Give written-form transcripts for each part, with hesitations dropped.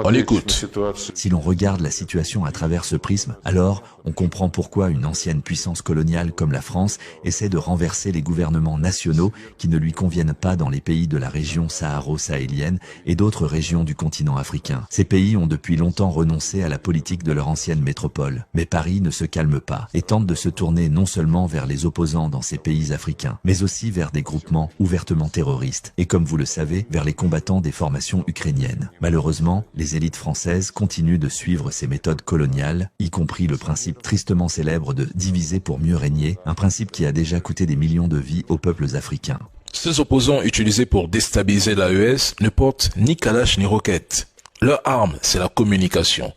On écoute. Si l'on regarde la situation à travers ce prisme, alors on comprend pourquoi une ancienne puissance coloniale comme la France essaie de renverser les gouvernements nationaux qui ne lui conviennent pas dans les pays de la région saharo-sahélienne et d'autres régions du continent africain. Ces pays ont depuis longtemps renoncé à la politique de leur ancienne métropole. Mais Paris ne se calme pas et tente de se tourner non seulement vers les opposants dans ces pays africains, mais aussi vers des groupements ouvertement terroristes et, comme vous le savez, vers les combattants des formations ukrainiennes. Malheureusement, les élites françaises continuent de suivre ces méthodes coloniales, y compris le principe tristement célèbre de diviser pour mieux régner, un principe qui a déjà coûté des millions de vies aux peuples africains. Ces opposants utilisés pour déstabiliser l'AES ne portent ni Kalash ni roquettes. Leur arme, c'est la communication.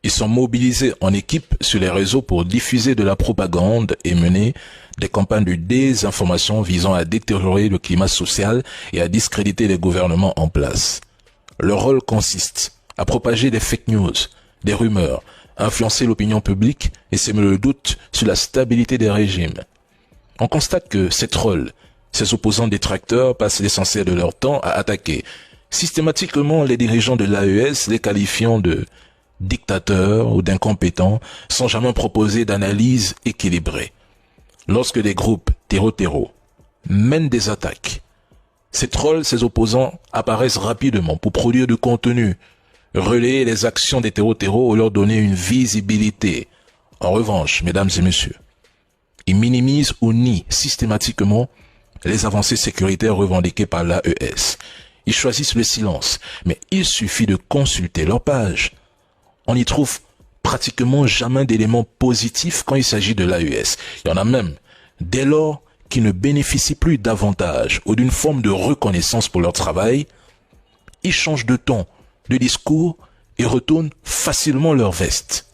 Ils sont mobilisés en équipe sur les réseaux pour diffuser de la propagande et mener des campagnes de désinformation visant à détériorer le climat social et à discréditer les gouvernements en place. Leur rôle consiste à propager des fake news, des rumeurs, influencer l'opinion publique et semer le doute sur la stabilité des régimes. On constate que ces trolls, ces opposants détracteurs passent l'essentiel de leur temps à attaquer systématiquement les dirigeants de l'AES, les qualifiant de dictateurs ou d'incompétents, sans jamais proposer d'analyse équilibrée. Lorsque des groupes terreau mènent des attaques, ces trolls, ces opposants apparaissent rapidement pour produire du contenu, relayer les actions des terreaux ou leur donner une visibilité. En revanche, mesdames et messieurs, ils minimisent ou nient systématiquement les avancées sécuritaires revendiquées par l'AES. Ils choisissent le silence, mais il suffit de consulter leur page. On n'y trouve pratiquement jamais d'éléments positifs quand il s'agit de l'AES. Il y en a même, dès lors qu'ils ne bénéficient plus d'avantages ou d'une forme de reconnaissance pour leur travail, ils changent de ton, de discours et retournent facilement leur veste.